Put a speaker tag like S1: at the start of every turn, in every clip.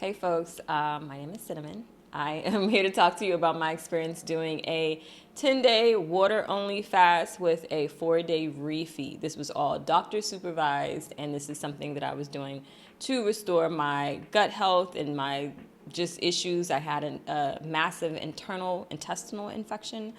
S1: Hey folks, my name is Cinnamon. I am here to talk to you about my experience doing a 10-day water-only fast with a 4-day refeed. This was all doctor supervised, and this is something that I was doing to restore my gut health and my just issues. I had a massive internal intestinal infection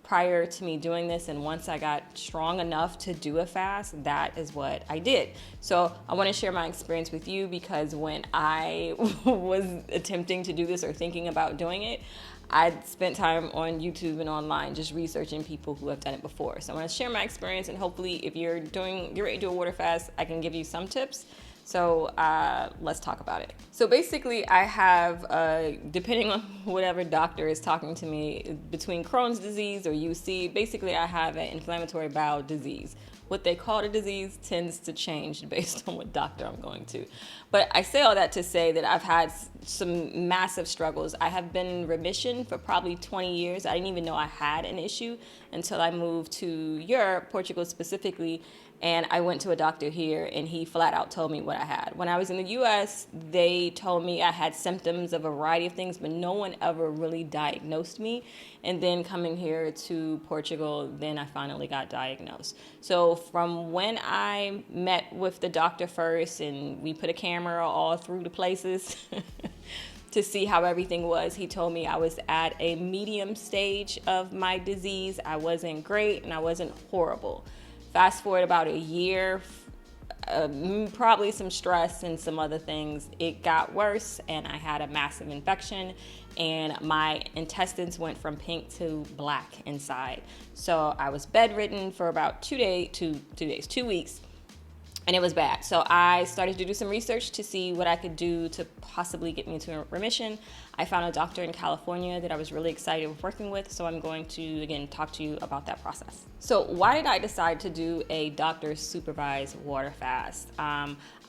S1: prior to me doing this, and once I got strong enough to do a fast, that is what I did. So I want to share my experience with you because when I was attempting to do this or thinking about doing it, I spent time on YouTube and online just researching people who have done it before. So I want to share my experience, and hopefully if you're ready to do a water fast, I can give you some tips. So let's talk about it. So basically I have, depending on whatever doctor is talking to me, between Crohn's disease or UC, basically I have an inflammatory bowel disease. What they call the disease tends to change based on what doctor I'm going to. But I say all that to say that I've had some massive struggles. I have been in remission for probably 20 years. I didn't even know I had an issue until I moved to Europe, Portugal specifically, and I went to a doctor here and he flat out told me what I had. When I was in the US, they told me I had symptoms of a variety of things, but no one ever really diagnosed me. And then coming here to Portugal, then I finally got diagnosed. So from when I met with the doctor first and we put a camera all through the places to see how everything was, he told me I was at a medium stage of my disease. I wasn't great and I wasn't horrible. Fast forward about a year, probably some stress and some other things, it got worse and I had a massive infection and my intestines went from pink to black inside. So I was bedridden for about 2 weeks, and it was bad. So I started to do some research to see what I could do to possibly get me into remission. I found a doctor in California that I was really excited with working with, so I'm going to, again, talk to you about that process. So why did I decide to do a doctor supervised water fast?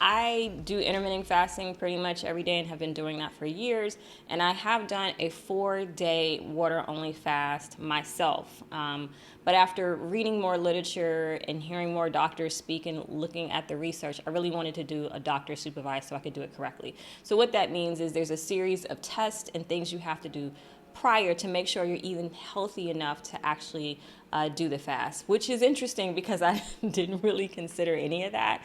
S1: I do intermittent fasting pretty much every day and have been doing that for years, and I have done a 4-day water only fast myself. But after reading more literature and hearing more doctors speak and looking at the research, I really wanted to do a doctor supervised so I could do it correctly. So what that means is there's a series of tests and things you have to do prior to make sure you're even healthy enough to actually do the fast, which is interesting because I didn't really consider any of that.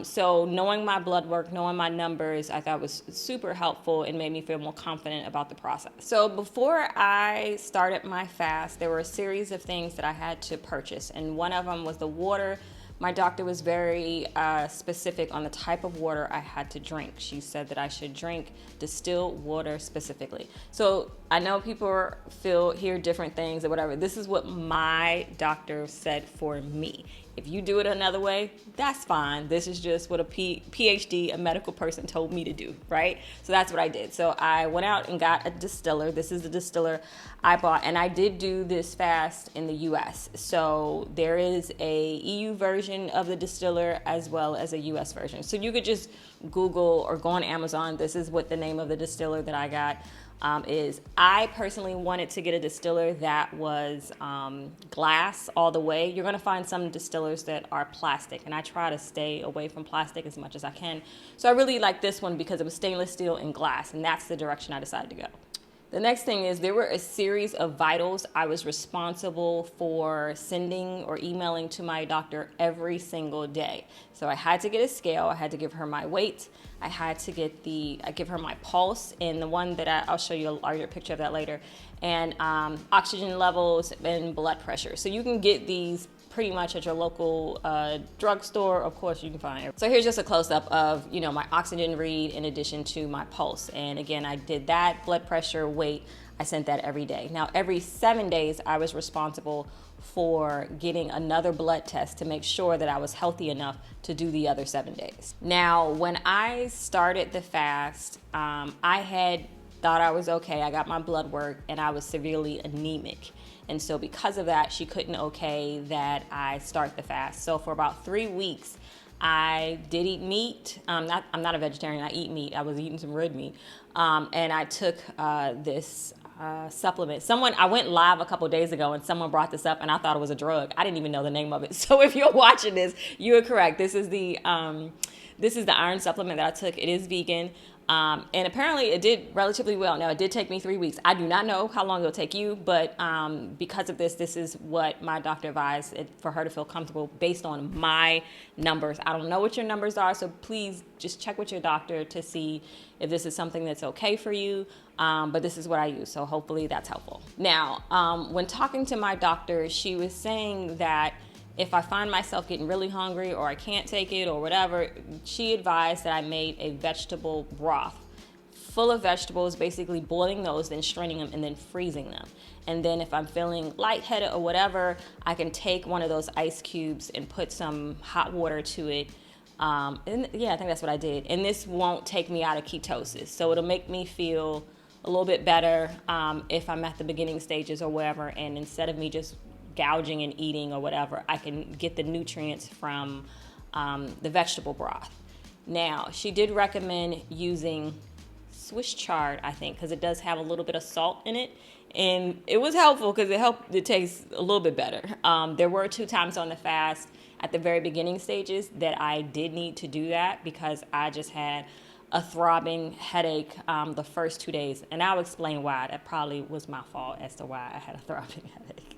S1: So knowing my blood work, knowing my numbers, I thought was super helpful and made me feel more confident about the process. So before I started my fast, there were a series of things that I had to purchase, and one of them was the water. My doctor was very specific on the type of water I had to drink. She said that I should drink distilled water specifically. So I know people hear different things or whatever. This is what my doctor said for me. If you do it another way, that's fine. This is just what a PhD, a medical person, told me to do, right? So that's what I did. So I went out and got a distiller. This is the distiller I bought, and I did do this fast in the US. So there is a EU version of the distiller as well as a US version. So you could just Google or go on Amazon. This is what the name of the distiller that I got is. I personally wanted to get a distiller that was glass all the way. You're gonna find some distillers that are plastic, and I try to stay away from plastic as much as I can. So I really like this one because it was stainless steel and glass, and that's the direction I decided to go. The next thing is there were a series of vitals I was responsible for sending or emailing to my doctor every single day. So I had to get a scale, I had to give her my weight, I had to give her my pulse, and the one that I'll show you a larger picture of that later, and oxygen levels and blood pressure. So you can get these pretty much at your local drugstore. Of course, you can find it. So here's just a close-up of, my oxygen read in addition to my pulse. And again, I did that, blood pressure, weight, I sent that every day. Now, every 7 days, I was responsible for getting another blood test to make sure that I was healthy enough to do the other 7 days. Now, when I started the fast, I had thought I was okay. I got my blood work and I was severely anemic. And so because of that, she couldn't okay that I start the fast. So for about 3 weeks, I did eat meat. I'm not a vegetarian, I eat meat. I was eating some red meat. And I took this supplement. I went live a couple days ago and someone brought this up and I thought it was a drug. I didn't even know the name of it. So if you're watching this, you are correct. This is the iron supplement that I took. It is vegan. And apparently it did relatively well. Now, it did take me 3 weeks. I do not know how long it'll take you, but because of this is what my doctor advised for her to feel comfortable based on my numbers. I don't know what your numbers are, so please just check with your doctor to see if this is something that's okay for you. But this is what I use, so hopefully that's helpful. Now, when talking to my doctor, she was saying that if I find myself getting really hungry or I can't take it or whatever, she advised that I made a vegetable broth full of vegetables, basically boiling those, then straining them, and then freezing them. And then if I'm feeling lightheaded or whatever, I can take one of those ice cubes and put some hot water to it. And yeah, I think that's what I did. And this won't take me out of ketosis. So it'll make me feel a little bit better if I'm at the beginning stages or whatever. And instead of me just gouging and eating or whatever, I can get the nutrients from the vegetable broth. Now, she did recommend using Swiss chard, I think, because it does have a little bit of salt in it. And it was helpful because it helped it taste a little bit better. There were 2 times on the fast at the very beginning stages that I did need to do that because I just had a throbbing headache the first 2 days. And I'll explain why. That probably was my fault as to why I had a throbbing headache.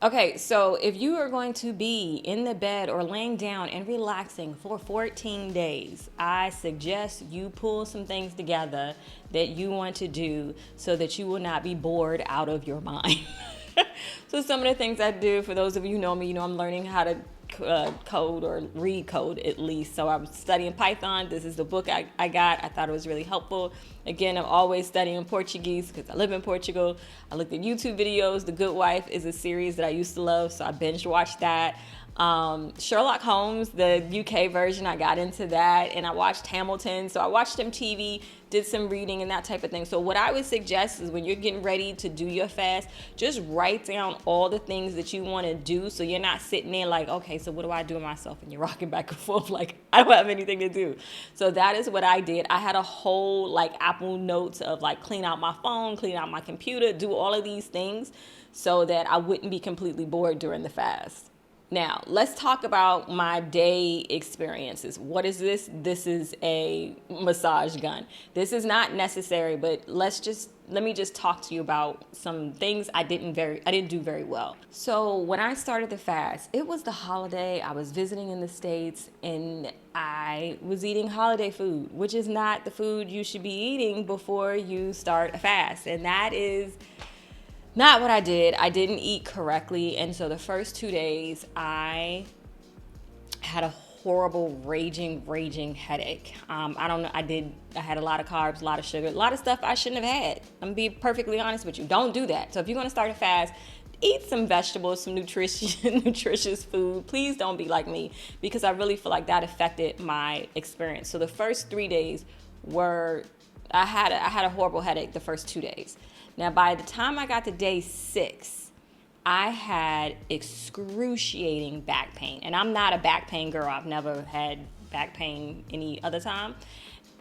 S1: Okay, so if you are going to be in the bed or laying down and relaxing for 14 days, I suggest you pull some things together that you want to do so that you will not be bored out of your mind. So some of the things I do, for those of you who know me, you know I'm learning how to code or read code at least. So I'm studying Python. This is the book I got. I thought it was really helpful. Again, I'm always studying Portuguese because I live in Portugal. I looked at YouTube videos. The Good Wife is a series that I used to love, so I binge watched that. Sherlock Holmes, the UK version, I got into that, and I watched Hamilton. So I watched some TV, did some reading and that type of thing. So what I would suggest is when you're getting ready to do your fast, just write down all the things that you want to do so you're not sitting there like, okay, so what do I do with myself? And you're rocking back and forth like, I don't have anything to do. So that is what I did. I had a whole like Apple Notes of like clean out my phone, clean out my computer, do all of these things so that I wouldn't be completely bored during the fast. Now, let's talk about my day experiences. What is this? This is a massage gun. This is not necessary, but let me just talk to you about some things I didn't do very well. So when I started the fast, it was the holiday. I was visiting in the States and I was eating holiday food, which is not the food you should be eating before you start a fast. And that is not what I did. I didn't eat correctly. And so the first 2 days, I had a horrible, raging headache. I don't know. I had a lot of carbs, a lot of sugar, a lot of stuff I shouldn't have had. I'm going to be perfectly honest with you. Don't do that. So if you're going to start a fast, eat some vegetables, some nutritious food. Please don't be like me because I really feel like that affected my experience. So the first 3 days I had a horrible headache the first 2 days. Now, by the time I got to day 6, I had excruciating back pain. And I'm not a back pain girl. I've never had back pain any other time.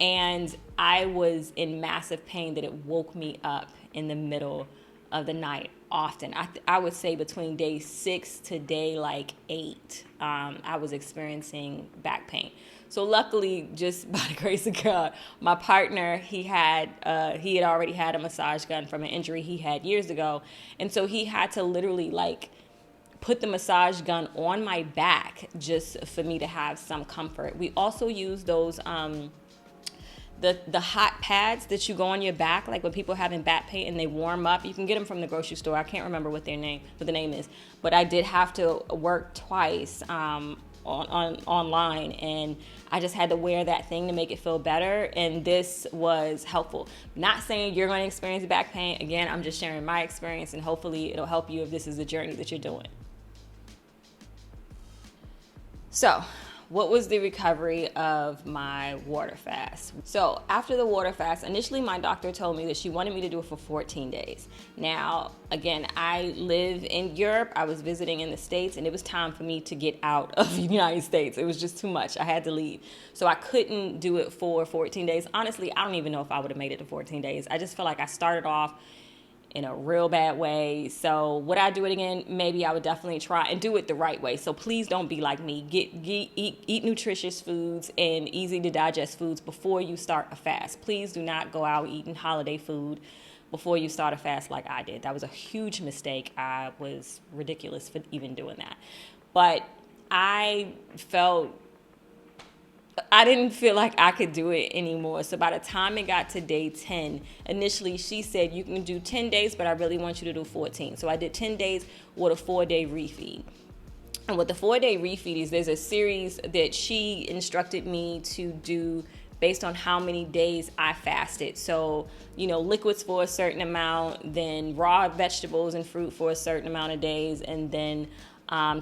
S1: And I was in massive pain that it woke me up in the middle of the night often. I would say between day 6 to day like 8, I was experiencing back pain. So luckily, just by the grace of God, my partner, he had already had a massage gun from an injury he had years ago. And so he had to literally like put the massage gun on my back just for me to have some comfort. We also use those the hot pads that you go on your back, like when people having back pain and they warm up. You can get them from the grocery store. I can't remember what the name is, but I did have to work twice online, and I just had to wear that thing to make it feel better, and this was helpful. Not saying you're going to experience back pain. Again, I'm just sharing my experience, and hopefully it'll help you if this is the journey that you're doing. So, what was the recovery of my water fast? So after the water fast, initially my doctor told me that she wanted me to do it for 14 days. Now, again, I live in Europe. I was visiting in the States, and it was time for me to get out of the United States. It was just too much. I had to leave. So I couldn't do it for 14 days. Honestly, I don't even know if I would have made it to 14 days. I just feel like I started off in a real bad way. So would I do it again? Maybe. I would definitely try and do it the right way. So please don't be like me. Eat nutritious foods and easy to digest foods before you start a fast. Please do not go out eating holiday food before you start a fast like I did. That was a huge mistake. I was ridiculous for even doing that. But I didn't feel like I could do it anymore. So by the time it got to day 10, initially she said, you can do 10 days, but I really want you to do 14. So I did 10 days with a 4-day refeed. And what the 4-day refeed is, there's a series that she instructed me to do based on how many days I fasted. So, liquids for a certain amount, then raw vegetables and fruit for a certain amount of days, and then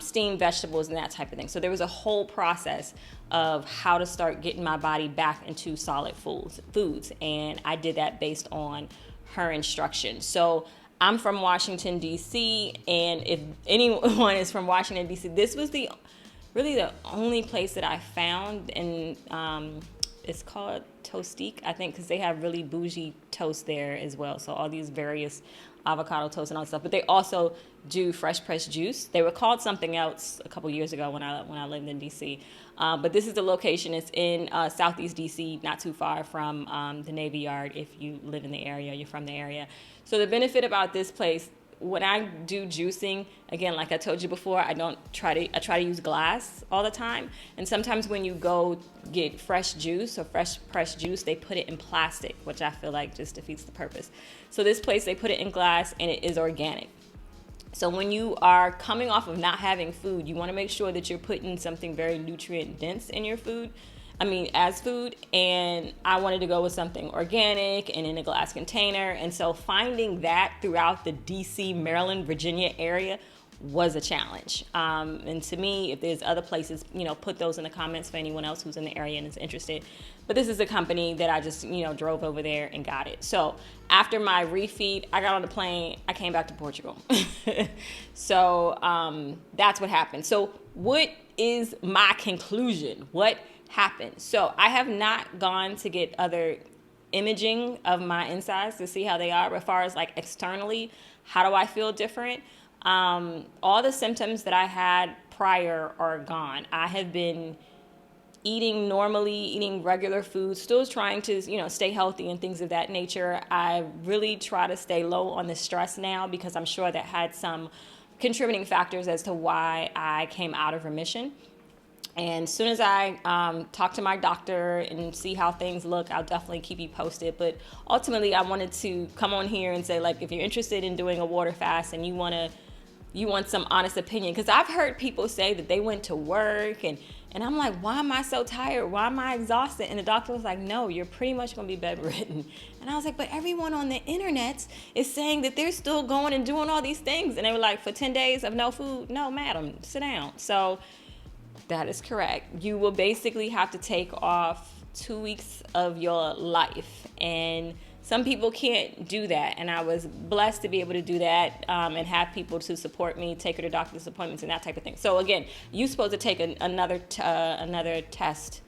S1: steamed vegetables and that type of thing. So there was a whole process of how to start getting my body back into solid foods. And I did that based on her instructions. So I'm from Washington, D.C. And if anyone is from Washington, D.C., this was really the only place that I found. And it's called Toastique, I think, because they have really bougie toast there as well. So all these various avocado toast and all that stuff. But they also do fresh pressed juice. They were called something else a couple years ago when I lived in DC. But this is the location. It's in Southeast DC, not too far from the Navy Yard. If you live in the area, you're from the area. So the benefit about this place, when I do juicing, again, like I told you before, I try to use glass all the time. And sometimes when you go get fresh juice or fresh pressed juice, they put it in plastic, which I feel like just defeats the purpose. So this place, they put it in glass and it is organic. So when you are coming off of not having food, you want to make sure that you're putting something very nutrient dense in your food. As food, and I wanted to go with something organic and in a glass container. And so finding that throughout the DC, Maryland, Virginia area was a challenge. And to me, if there's other places, put those in the comments for anyone else who's in the area and is interested. But this is a company that I just, drove over there and got it. So after my refeed, I got on the plane, I came back to Portugal. So that's what happened. So what is my conclusion? What happened? So I have not gone to get other imaging of my insides to see how they are. But as far as like externally, how do I feel different? All the symptoms that I had prior are gone. I have been eating normally, eating regular food, still trying to, stay healthy and things of that nature. I really try to stay low on the stress now because I'm sure that had some contributing factors as to why I came out of remission. And as soon as I talk to my doctor and see how things look, I'll definitely keep you posted. But ultimately, I wanted to come on here and say, like, if you're interested in doing a water fast and you want some honest opinion, because I've heard people say that they went to work and I'm like, why am I so tired? Why am I exhausted? And the doctor was like, no, you're pretty much going to be bedridden. And I was like, but everyone on the internet is saying that they're still going and doing all these things. And they were like, for 10 days of no food? No, madam, sit down. So that is correct. You will basically have to take off 2 weeks of your life. And some people can't do that. And I was blessed to be able to do that and have people to support me, take her to doctor's appointments and that type of thing. So again, you're supposed to take another test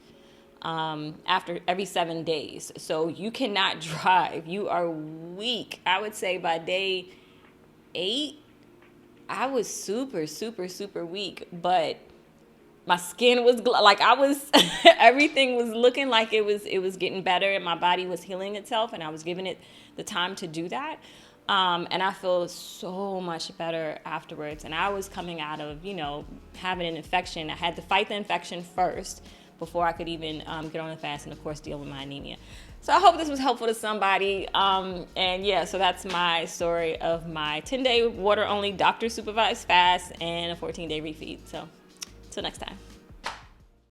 S1: after every 7 days. So you cannot drive. You are weak. I would say by day 8, I was super, super, super weak. But my skin was everything was looking like it was getting better and my body was healing itself and I was giving it the time to do that. And I feel so much better afterwards. And I was coming out of, having an infection. I had to fight the infection first before I could even get on the fast and, of course, deal with my anemia. So I hope this was helpful to somebody. And yeah, so that's my story of my 10-day water-only doctor-supervised fast and a 14-day refeed. So till next time.